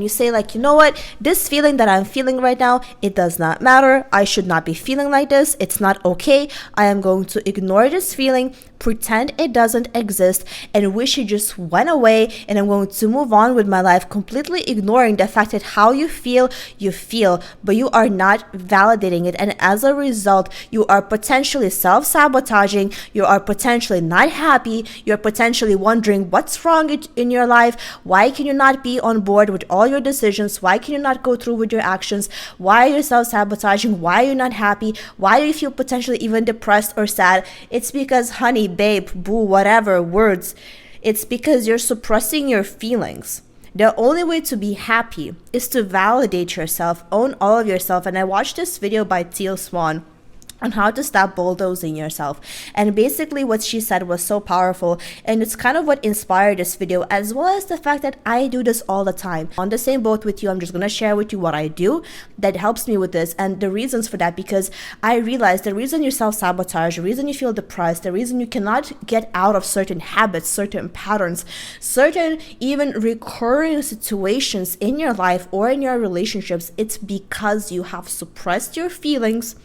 You say like, you know what, this feeling that I'm feeling right now, it does not matter. I should not be feeling like this. It's not okay. I am going to ignore this feeling, pretend it doesn't exist, and wish it just went away, and I'm going to move on with my life, completely ignoring the fact that how you feel, but you are not validating it. And as a result, you are potentially self-sabotaging, you are potentially not happy, you're potentially wondering what's wrong in your life. Why can you not be on board with all your decisions? Why can you not go through with your actions? Why are you self-sabotaging? Why are you not happy? Why do you feel potentially even depressed or sad? It's because, honey, babe, boo, whatever words, it's because you're suppressing your feelings. The only way to be happy is to validate yourself, own all of yourself. And I watched this video by Teal Swan on how to stop bulldozing yourself, and basically what she said was so powerful, and it's kind of what inspired this video, as well as the fact that I do this all the time. On the same boat with you, I'm just gonna share with you what I do that helps me with this and the reasons for that, because I realized the reason you self-sabotage, the reason you feel depressed, the reason you cannot get out of certain habits, certain patterns, certain even recurring situations in your life or in your relationships, it's because you have suppressed your feelings.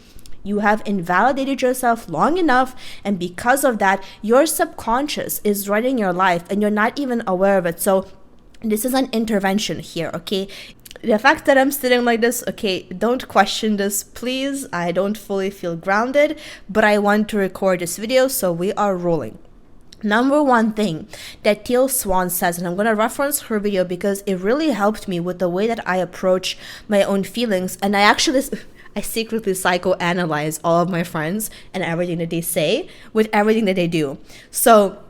You have invalidated yourself long enough, and because of that, your subconscious is running your life and you're not even aware of it. So this is an intervention here, okay? The fact that I'm sitting like this, okay, don't question this, please. I don't fully feel grounded, but I want to record this video, so we are rolling. Number one thing that Teal Swan says, and I'm going to reference her video because it really helped me with the way that I approach my own feelings, and I secretly psychoanalyze all of my friends and everything that they say with everything that they do. So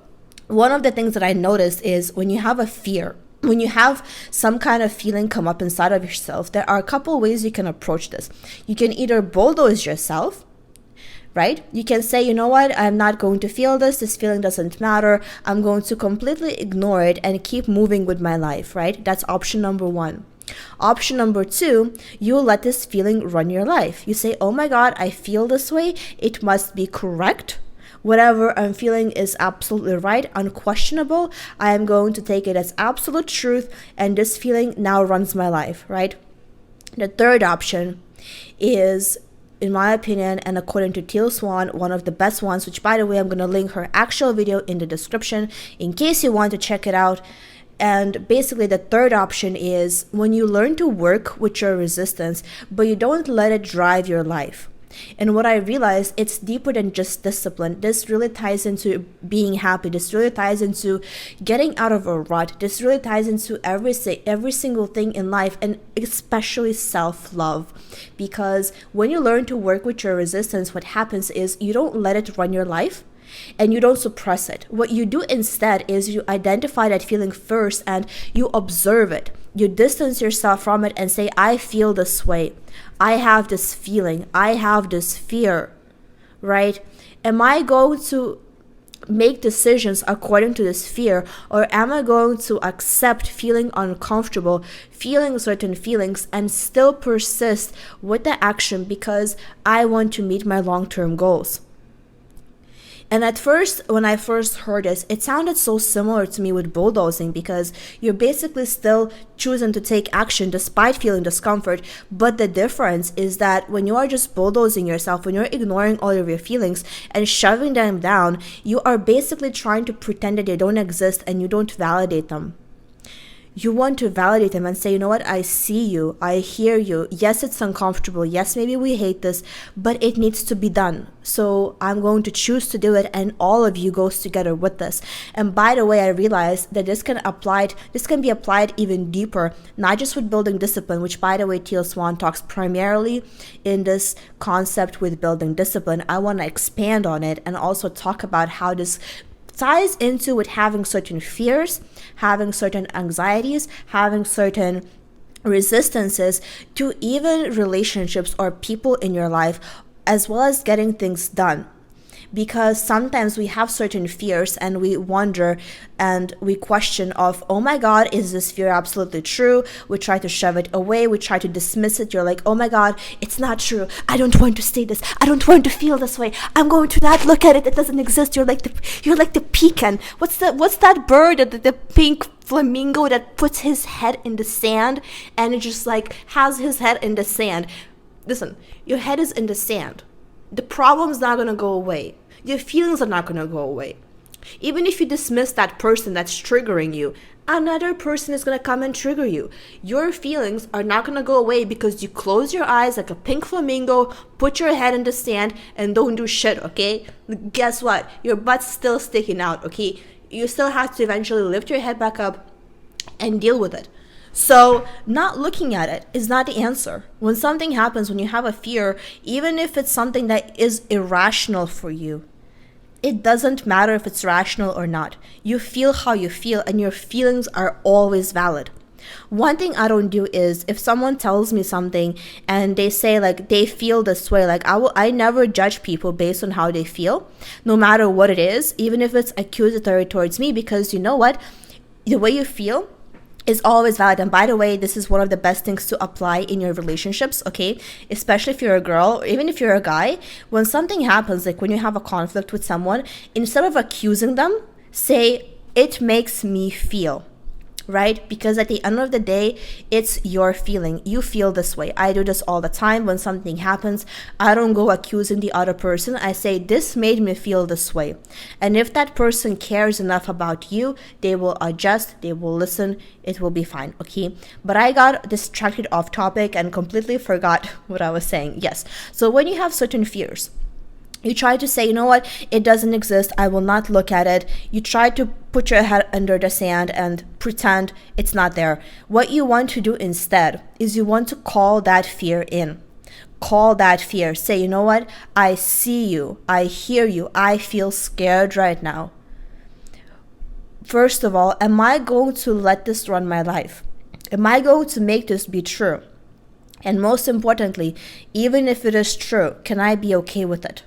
one of the things that I noticed is when you have a fear, when you have some kind of feeling come up inside of yourself, there are a couple ways you can approach this. You can either bulldoze yourself, right? You can say, you know what, I'm not going to feel this. This feeling doesn't matter. I'm going to completely ignore it and keep moving with my life, right? That's option number one. Option number two, you let this feeling run your life. You say, oh my God, I feel this way. It must be correct. Whatever I'm feeling is absolutely right, unquestionable. I am going to take it as absolute truth, and this feeling now runs my life, right? The third option is, in my opinion, and according to Teal Swan, one of the best ones, which by the way, I'm going to link her actual video in the description in case you want to check it out. And basically the third option is when you learn to work with your resistance, but you don't let it drive your life. And what I realized, it's deeper than just discipline. This really ties into being happy. This really ties into getting out of a rut. This really ties into every single thing in life, and especially self-love. Because when you learn to work with your resistance, what happens is you don't let it run your life. And you don't suppress it. What you do instead is you identify that feeling first and you observe it. You distance yourself from it and say, I feel this way. I have this feeling. I have this fear, right? Am I going to make decisions according to this fear, or am I going to accept feeling uncomfortable, feeling certain feelings, and still persist with the action because I want to meet my long-term goals? And at first, when I first heard this, it sounded so similar to me with bulldozing, because you're basically still choosing to take action despite feeling discomfort. But the difference is that when you are just bulldozing yourself, when you're ignoring all of your feelings and shoving them down, you are basically trying to pretend that they don't exist and you don't validate them. You want to validate them and say, you know what, I see you, I hear you. Yes, it's uncomfortable. Yes, maybe we hate this, but it needs to be done. So I'm going to choose to do it, and all of you goes together with this. And by the way, I realized that this can be applied even deeper, not just with building discipline, which by the way, Teal Swan talks primarily in this concept with building discipline. I want to expand on it and also talk about how this ties into with having certain fears, having certain anxieties, having certain resistances to even relationships or people in your life, as well as getting things done. Because sometimes we have certain fears and we wonder and we question of, oh my God, is this fear absolutely true? We try to shove it away. We try to dismiss it. You're like, oh my God, it's not true. I don't want to say this. I don't want to feel this way. I'm going to not look at it. It doesn't exist. You're like the pecan. What's that bird? The pink flamingo that puts his head in the sand and it just like has his head in the sand. Listen, your head is in the sand. The problem's not going to go away. Your feelings are not going to go away. Even if you dismiss that person that's triggering you, another person is going to come and trigger you. Your feelings are not going to go away because you close your eyes like a pink flamingo, put your head in the sand, and don't do shit, okay? Guess what? Your butt's still sticking out, okay? You still have to eventually lift your head back up and deal with it. So not looking at it is not the answer. When something happens, when you have a fear, even if it's something that is irrational for you, it doesn't matter if it's rational or not. You feel how you feel, and your feelings are always valid. One thing I don't do is if someone tells me something and they say like they feel this way, like I never judge people based on how they feel, no matter what it is, even if it's accusatory towards me, because you know what? The way you feel is always valid. And by the way, this is one of the best things to apply in your relationships, okay? Especially if you're a girl, or even if you're a guy. When something happens, like when you have a conflict with someone, instead of accusing them, say, it makes me feel, right? Because at the end of the day, it's your feeling. You feel this way. I do this all the time. When something happens, I don't go accusing the other person. I say, this made me feel this way. And if that person cares enough about you, they will adjust, they will listen, it will be fine, okay? But I got distracted off topic and completely forgot what I was saying. Yes. So when you have certain fears, you try to say, you know what, it doesn't exist, I will not look at it. You try to put your head under the sand and pretend it's not there. What you want to do instead is you want to call that fear in. Call that fear. Say, you know what, I see you, I hear you, I feel scared right now. First of all, am I going to let this run my life? Am I going to make this be true? And most importantly, even if it is true, can I be okay with it?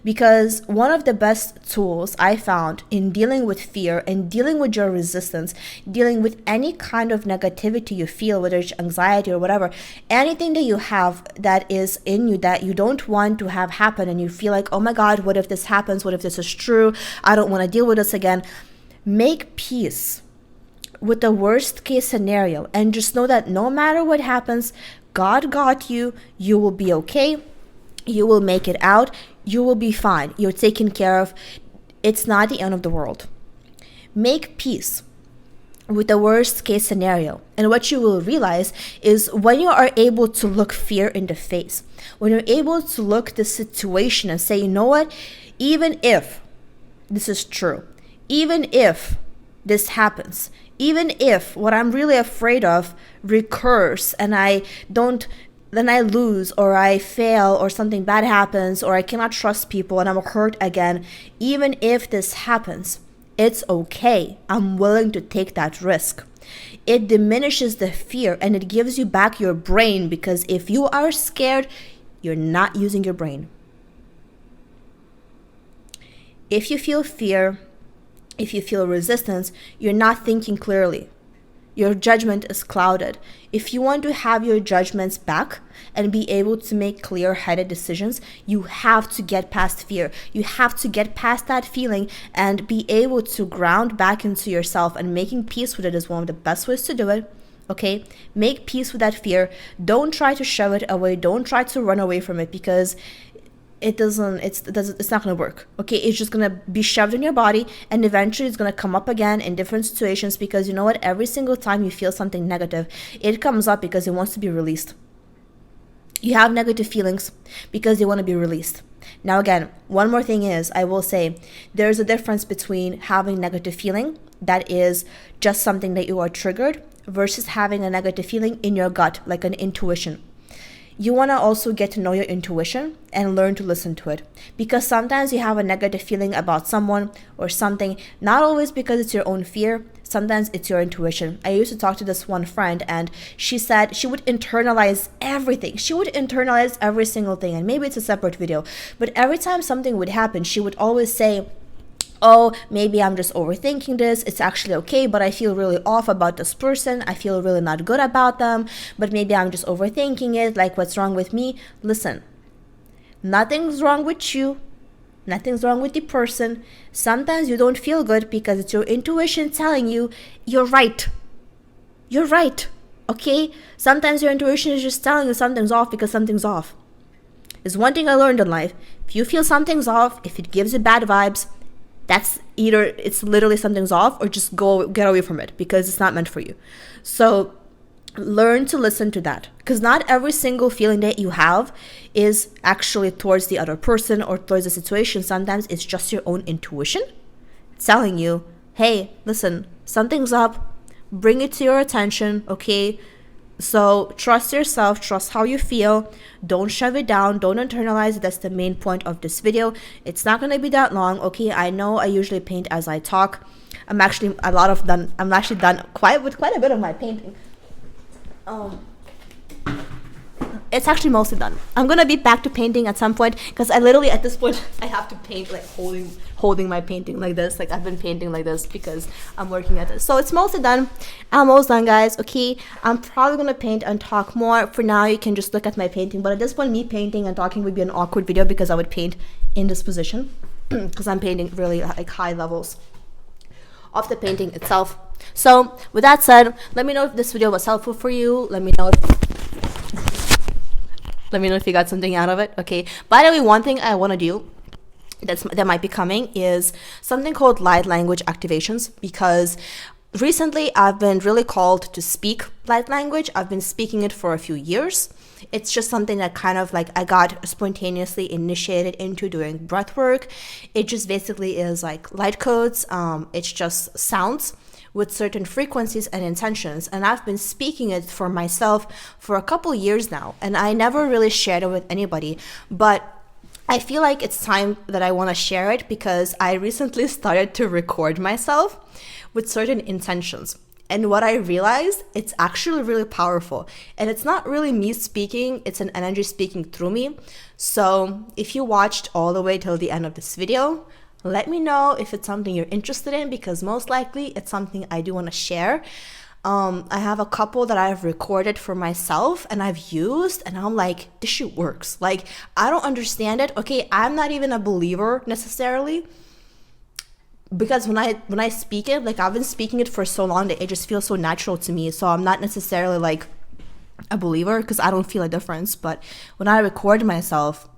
Because one of the best tools I found in dealing with fear and dealing with your resistance, dealing with any kind of negativity you feel, whether it's anxiety or whatever, anything that you have that is in you that you don't want to have happen and you feel like, oh my God, what if this happens? What if this is true? I don't want to deal with this again. Make peace with the worst case scenario and just know that no matter what happens, God got you. You will be okay. You will make it out. You will be fine. You're taken care of. It's not the end of the world. Make peace with the worst case scenario. And what you will realize is when you are able to look fear in the face, when you're able to look the situation and say, you know what, even if this is true, even if this happens, even if what I'm really afraid of recurs and then I lose or I fail or something bad happens or I cannot trust people and I'm hurt again, even if this happens, it's okay. I'm willing to take that risk. It diminishes the fear and it gives you back your brain, because if you are scared, you're not using your brain. If you feel fear, if you feel resistance, you're not thinking clearly. Your judgment is clouded. If you want to have your judgments back and be able to make clear-headed decisions, you have to get past fear. You have to get past that feeling and be able to ground back into yourself, and making peace with it is one of the best ways to do it. Okay? Make peace with that fear. Don't try to shove it away. Don't try to run away from it, because it's not going to work. Okay, it's just going to be shoved in your body, and eventually it's going to come up again in different situations, because you know what, every single time you feel something negative, it comes up because it wants to be released. You have negative feelings because they want to be released. Now again, one more thing is, I will say there's a difference between having negative feeling that is just something that you are triggered versus having a negative feeling in your gut, like an intuition. You want to also get to know your intuition and learn to listen to it, because sometimes you have a negative feeling about someone or something, not always because it's your own fear. Sometimes it's your intuition. I used to talk to this one friend, and she said she would internalize everything. She would internalize every single thing, and maybe it's a separate video, but every time something would happen, she would always say, oh, maybe I'm just overthinking this. It's actually okay, but I feel really off about this person. I feel really not good about them, but maybe I'm just overthinking it. Like, what's wrong with me? Listen, nothing's wrong with you. Nothing's wrong with the person. Sometimes you don't feel good because it's your intuition telling you you're right. You're right. Okay? Sometimes your intuition is just telling you something's off because something's off. There's one thing I learned in life. If you feel something's off, if it gives you bad vibes, that's either it's literally something's off or just get away from it because it's not meant for you. So learn to listen to that, because not every single feeling that you have is actually towards the other person or towards the situation. Sometimes it's just your own intuition telling you, hey, listen, something's up, bring it to your attention, okay? So trust yourself, trust how you feel, don't shove it down, don't internalize it. That's the main point of this video. It's not going to be that long, okay? I know I usually paint as I talk. I'm actually done quite a bit of my painting. It's actually mostly done. I'm gonna be back to painting at some point, because I literally at this point I have to paint like holding my painting like this. Like I've been painting like this because I'm working at this. So it's mostly done. Almost done, guys. Okay, I'm probably gonna paint and talk more. For now you can just look at my painting, but at this point me painting and talking would be an awkward video because I would paint in this position because I'm painting really like high levels of the painting itself. So with that said, let me know if this video was helpful for you. Let me know if you got something out of it. Okay, by the way, one thing I want to do that might be coming is something called light language activations, because recently I've been really called to speak light language. I've been speaking it for a few years. It's just something that kind of like I got spontaneously initiated into doing breath work. It just basically is like light codes. It's just sounds with certain frequencies and intentions, and I've been speaking it for myself for a couple years now, and I never really shared it with anybody, but I feel like it's time that I want to share it, because I recently started to record myself with certain intentions. And what I realized, it's actually really powerful. And it's not really me speaking, it's an energy speaking through me. So if you watched all the way till the end of this video, let me know if it's something you're interested in, because most likely it's something I do want to share. I have a couple that I've recorded for myself and I've used, and I'm like, this shit works. Like, I don't understand it. Okay, I'm not even a believer necessarily, because when I speak it, like I've been speaking it for so long that it just feels so natural to me. So I'm not necessarily like a believer because I don't feel a difference, but when I record myself,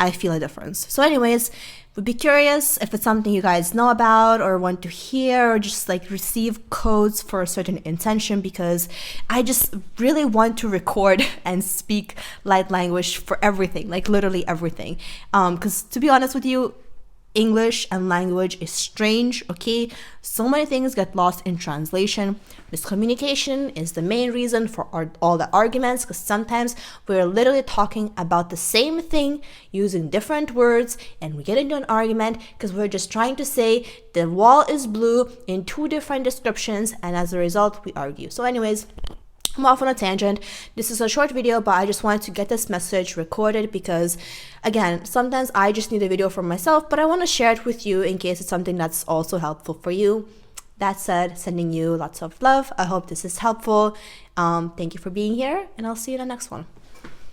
I feel a difference. So anyways, would be curious if it's something you guys know about or want to hear, or just like receive codes for a certain intention, because I just really want to record and speak light language for everything, like literally everything. Because to be honest with you, English and language is strange, okay? So many things get lost in translation. Miscommunication is the main reason for all the arguments, because sometimes we're literally talking about the same thing using different words, and we get into an argument because we're just trying to say the wall is blue in two different descriptions, and as a result we argue. So anyways, I'm off on a tangent. This is a short video, but I just wanted to get this message recorded because, again, sometimes I just need a video for myself, but I want to share it with you in case it's something that's also helpful for you. That said, sending you lots of love. I hope this is helpful. Thank you for being here, and I'll see you in the next one.